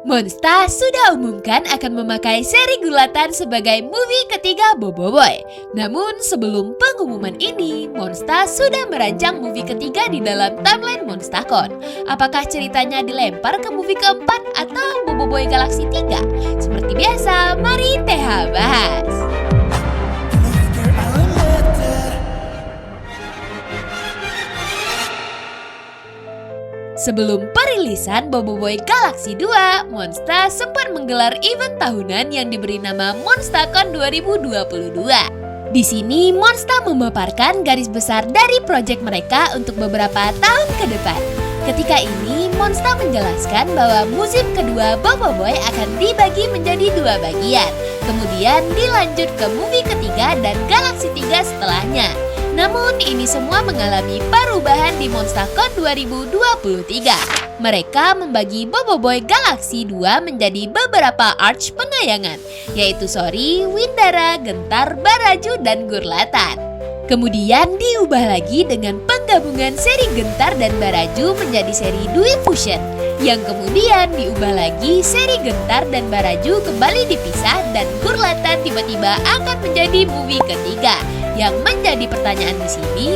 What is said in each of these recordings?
Monsta sudah umumkan akan memakai seri Gurlatan sebagai movie ketiga Boboiboy. Namun sebelum pengumuman ini, Monsta sudah merancang movie ketiga di dalam timeline Monstacon. Apakah ceritanya dilempar ke movie keempat atau Boboiboy Galaxy 3? Seperti biasa, mari TH bahas. Sebelum perilisan Boboiboy Galaxy 2, Monsta sempat menggelar event tahunan yang diberi nama Monstacon 2022. Di sini Monsta memaparkan garis besar dari proyek mereka untuk beberapa tahun ke depan. Ketika ini, Monsta menjelaskan bahwa musim kedua Boboiboy akan dibagi menjadi dua bagian. Kemudian dilanjut ke movie ketiga dan Galaxy 3 setelahnya. Namun ini semua mengalami perubahan di Monstacon 2023. Mereka membagi Boboiboy Galaxy 2 menjadi beberapa arch pengayangan, yaitu Sori, Windara, Gentar, Baraju, dan Gurlatan. Kemudian diubah lagi dengan penggabungan seri Gentar dan Baraju menjadi seri Duel Fusion, yang kemudian diubah lagi seri Gentar dan Baraju kembali dipisah dan Gurlatan tiba-tiba akan menjadi movie ketiga. Yang menjadi pertanyaan di sini,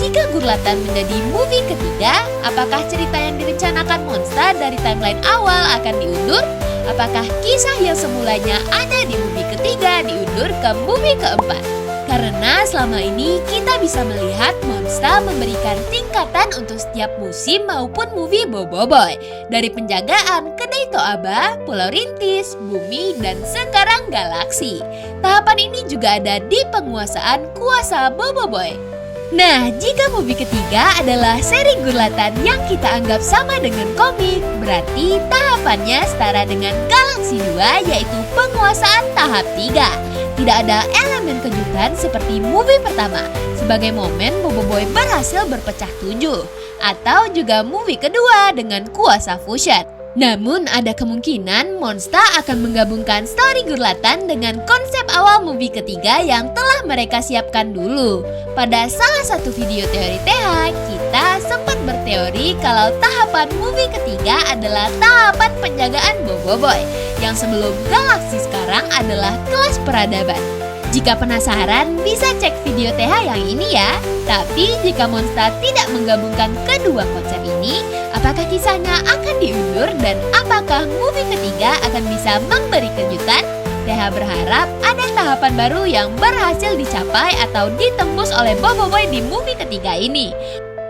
jika Gurlatan menjadi movie ketiga, apakah cerita yang direncanakan Monsta dari timeline awal akan diundur? Apakah kisah yang semulanya ada di movie ketiga diundur ke movie keempat? Karena selama ini kita bisa melihat Monsta memberikan tingkatan untuk setiap musim maupun movie Boboiboy. Dari penjagaan, kedai Toaba, Pulau Rintis, Bumi, dan sekarang Galaksi. Tahapan ini juga ada di penguasaan kuasa Boboiboy. Nah, jika movie ketiga adalah seri Gurlatan yang kita anggap sama dengan komik, berarti tahapannya setara dengan Galaxy 2, yaitu penguasaan tahap 3. Tidak ada elemen kejutan seperti movie pertama, sebagai momen Boboiboy berhasil berpecah 7, atau juga movie kedua dengan kuasa fusion. Namun ada kemungkinan Monsta akan menggabungkan story Gurlatan dengan konsep awal movie ketiga yang telah mereka siapkan dulu. Pada salah satu video teori TH, kita sempat berteori kalau tahapan movie ketiga adalah tahapan penjagaan Boboiboy, yang sebelum Galaksi sekarang adalah kelas peradaban. Jika penasaran, bisa cek video TH yang ini ya. Tapi jika Monsta tidak menggabungkan kedua konsep ini, apakah kisahnya akan diundur dan apakah movie ketiga akan bisa memberi kejutan? TH berharap ada tahapan baru yang berhasil dicapai atau ditembus oleh Boboiboy di movie ketiga ini.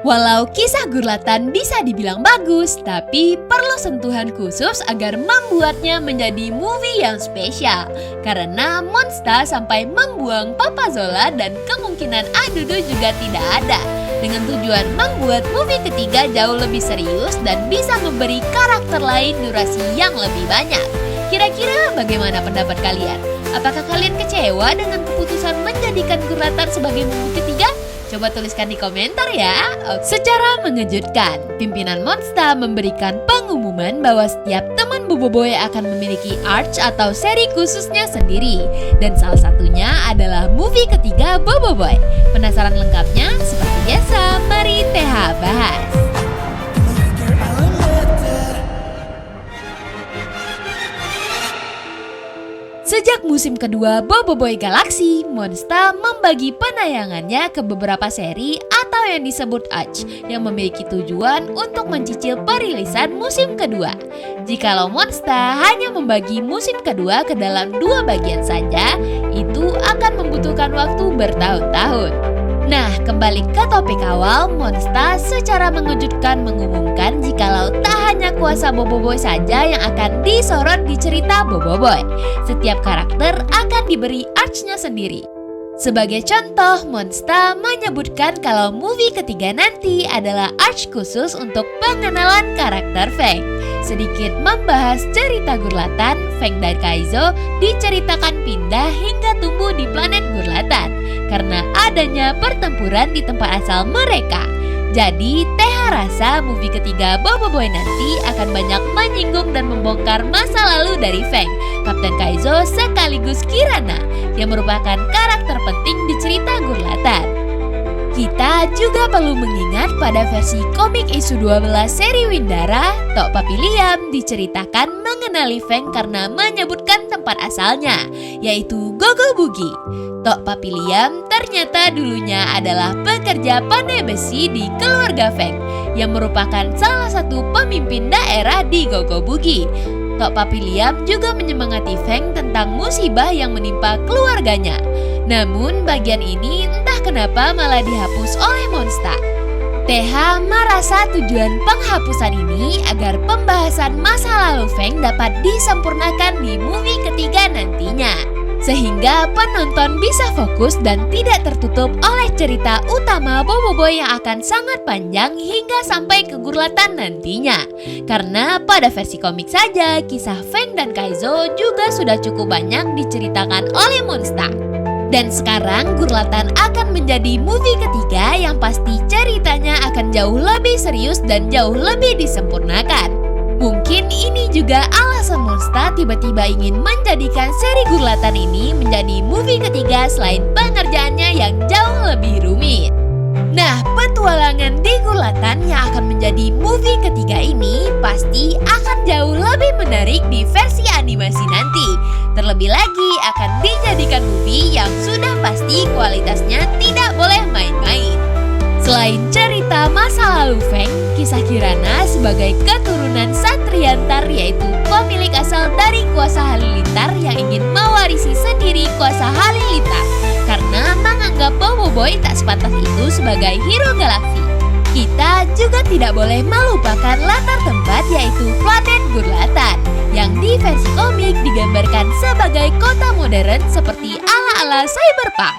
Walau kisah Gurlatan bisa dibilang bagus, tapi perlu sentuhan khusus agar membuatnya menjadi movie yang spesial. Karena Monsta sampai membuang Papa Zola dan kemungkinan Adudu juga tidak ada. Dengan tujuan membuat movie ketiga jauh lebih serius dan bisa memberi karakter lain durasi yang lebih banyak. Kira-kira bagaimana pendapat kalian? Apakah kalian kecewa dengan keputusan menjadikan Gurlatan sebagai movie ketiga? Coba tuliskan di komentar ya. Secara mengejutkan, pimpinan Monsta memberikan pengumuman bahwa setiap teman Boboiboy akan memiliki arch atau seri khususnya sendiri. Dan salah satunya adalah movie ketiga Boboiboy. Penasaran lengkapnya? Seperti biasa, mari TH bahas. Sejak musim kedua Boboiboy Galaxy, Monsta membagi penayangannya ke beberapa seri atau yang disebut arch yang memiliki tujuan untuk mencicil perilisan musim kedua. Jikalau Monsta hanya membagi musim kedua ke dalam dua bagian saja, itu akan membutuhkan waktu bertahun-tahun. Nah, kembali ke topik awal, Monsta secara mengejutkan mengumumkan jikalau tak hanya kuasa Boboiboy saja yang akan disorot di cerita Boboiboy. Setiap karakter akan diberi arch-nya sendiri. Sebagai contoh, Monsta menyebutkan kalau movie ketiga nanti adalah arch khusus untuk pengenalan karakter Feng. Sedikit membahas cerita Gurlatan, Feng dan Kaizo diceritakan pindah hingga tumbuh di planet Gurlatan karena adanya pertempuran di tempat asal mereka. Jadi, TH rasa movie ketiga Boboiboy nanti akan banyak menyinggung dan membongkar masa lalu dari Feng, Kapten Kaizo sekaligus Kirana, yang merupakan karakter penting di cerita Gurlatan. Kita juga perlu mengingat pada versi komik isu 12 seri Windara, Tok Papi Liam diceritakan mengenali Feng karena menyebutkan tempat asalnya, yaitu Gogo Bugi. Tok Papi Liam ternyata dulunya adalah pekerja pandai besi di keluarga Feng, yang merupakan salah satu pemimpin daerah di Gogo Bugi. Tok Papi Liam juga menyemangati Feng tentang musibah yang menimpa keluarganya. Namun bagian ini entah kenapa malah dihapus oleh Monsta. TH merasa tujuan penghapusan ini agar pembahasan masa lalu Feng dapat disempurnakan di movie ketiga nantinya, sehingga penonton bisa fokus dan tidak tertutup oleh cerita utama Boboiboy yang akan sangat panjang hingga sampai ke Gurlatan nantinya. Karena pada versi komik saja, kisah Feng dan Kaizo juga sudah cukup banyak diceritakan oleh Monsta. Dan sekarang Gurlatan akan menjadi movie ketiga yang pasti ceritanya akan jauh lebih serius dan jauh lebih disempurnakan. Mungkin ini juga alasan Monsta tiba-tiba ingin menjadikan seri Gurlatan ini menjadi movie ketiga selain pengerjaannya yang jauh lebih rumit. Nah, petualangan di Gurlatan yang akan menjadi movie ketiga ini pasti akan jauh lebih menarik di versi animasi nanti. Terlebih lagi akan dijadikan movie yang sudah pasti kualitasnya tidak boleh main-main. Selain cerita masa lalu Feng, kisah Kirana sebagai keturunan Satriantar, yaitu pemilik asal dari kuasa Halilintar yang ingin mewarisi sendiri kuasa Halilintar karena menganggap Boboiboy tak sepantas itu sebagai hero galaksi. Kita juga tidak boleh melupakan latar tempat, yaitu planet Gurlatan yang di versi komik digambarkan sebagai kota modern seperti ala-ala cyberpunk.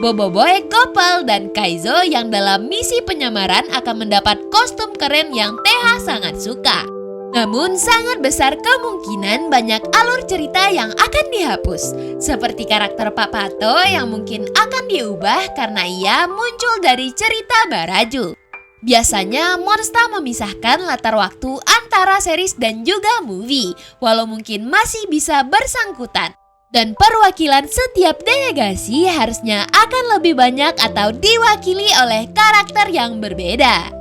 Boboiboy, Gopal, dan Kaizo yang dalam misi penyamaran akan mendapat kostum keren yang TH sangat suka. Namun sangat besar kemungkinan banyak alur cerita yang akan dihapus, seperti karakter Pak Pato yang mungkin akan diubah karena ia muncul dari cerita Baraju. Biasanya Monsta memisahkan latar waktu antara series dan juga movie, walau mungkin masih bisa bersangkutan. Dan perwakilan setiap delegasi harusnya akan lebih banyak atau diwakili oleh karakter yang berbeda.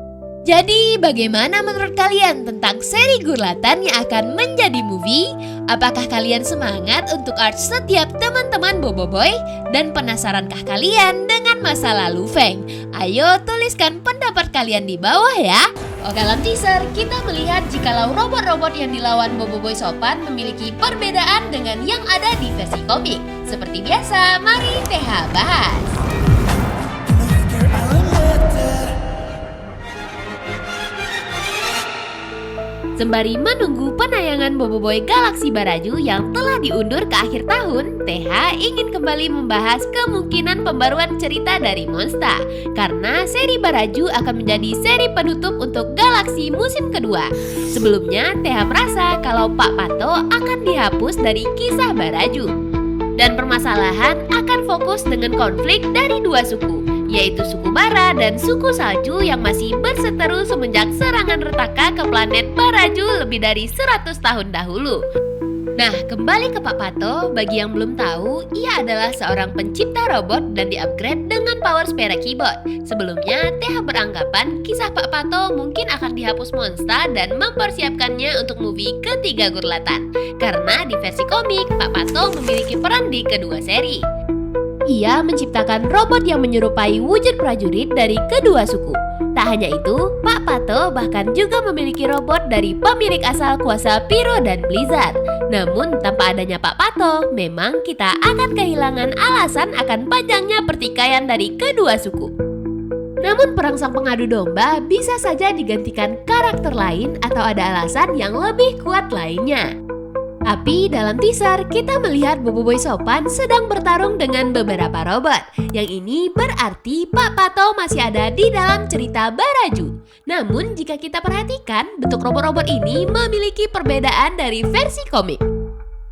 Jadi bagaimana menurut kalian tentang seri Gurlatan yang akan menjadi movie? Apakah kalian semangat untuk art setiap teman-teman Boboiboy? Dan penasarankah kalian dengan masa lalu Feng? Ayo tuliskan pendapat kalian di bawah ya. Dalam teaser, kita melihat jikalau robot-robot yang dilawan Boboiboy Sopan memiliki perbedaan dengan yang ada di versi komik. Seperti biasa, mari TH bahas. Sembari menunggu penayangan Boboiboy Galaksi Baraju yang telah diundur ke akhir tahun, TH ingin kembali membahas kemungkinan pembaruan cerita dari Monsta. Karena seri Baraju akan menjadi seri penutup untuk Galaksi musim kedua. Sebelumnya, TH merasa kalau Pak Pato akan dihapus dari kisah Baraju. Dan permasalahan akan fokus dengan konflik dari dua suku, yaitu suku Bara dan suku Salju yang masih berseteru semenjak serangan Retaka ke planet Baraju lebih dari 100 tahun dahulu. Nah, kembali ke Pak Pato, bagi yang belum tahu, ia adalah seorang pencipta robot dan di-upgrade dengan power spare keyboard. Sebelumnya, TH beranggapan kisah Pak Pato mungkin akan dihapus Monsta dan mempersiapkannya untuk movie ketiga Gurlatan. Karena di versi komik, Pak Pato memiliki peran di kedua seri. Ia menciptakan robot yang menyerupai wujud prajurit dari kedua suku. Tak hanya itu, Pak Pato bahkan juga memiliki robot dari pemilik asal kuasa Pyro dan Blizzard. Namun tanpa adanya Pak Pato, memang kita akan kehilangan alasan akan panjangnya pertikaian dari kedua suku. Namun perang sang pengadu domba bisa saja digantikan karakter lain atau ada alasan yang lebih kuat lainnya. Tapi dalam teaser, kita melihat Boboiboy Sopan sedang bertarung dengan beberapa robot. Yang ini berarti Pak Pato masih ada di dalam cerita Baraju. Namun jika kita perhatikan, bentuk robot-robot ini memiliki perbedaan dari versi komik.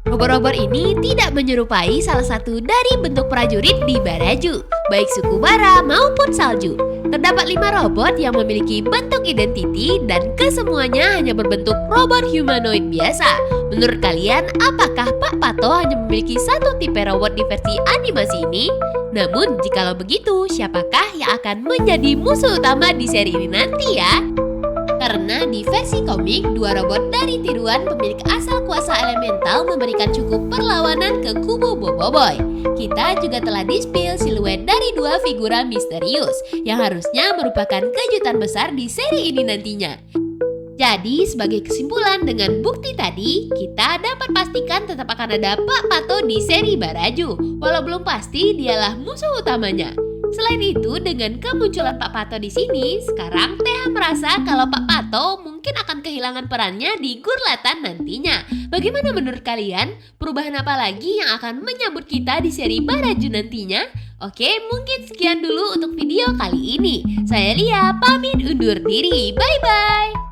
Robot-robot ini tidak menyerupai salah satu dari bentuk prajurit di Baraju, baik suku Bara maupun Salju. Terdapat 5 robot yang memiliki bentuk identiti dan kesemuanya hanya berbentuk robot humanoid biasa. Menurut kalian, apakah Pak Pato hanya memiliki satu tipe robot di versi animasi ini? Namun, jikalau begitu, siapakah yang akan menjadi musuh utama di seri ini nanti ya? Karena di versi komik, dua robot dari tiruan pemilik asal kuasa elemental memberikan cukup perlawanan ke kubu Boboiboy. Kita juga telah di-spill siluet dari dua figura misterius yang harusnya merupakan kejutan besar di seri ini nantinya. Jadi, sebagai kesimpulan dengan bukti tadi, kita dapat pastikan tetap akan ada Pak Pato di seri Baraju, walau belum pasti dialah musuh utamanya. Selain itu, dengan kemunculan Pak Pato di sini, sekarang Teha merasa kalau Pak Pato mungkin akan kehilangan perannya di Gurlatan nantinya. Bagaimana menurut kalian? Perubahan apa lagi yang akan menyambut kita di seri Baraju nantinya? Oke, mungkin sekian dulu untuk video kali ini. Saya Lia, pamit undur diri. Bye-bye!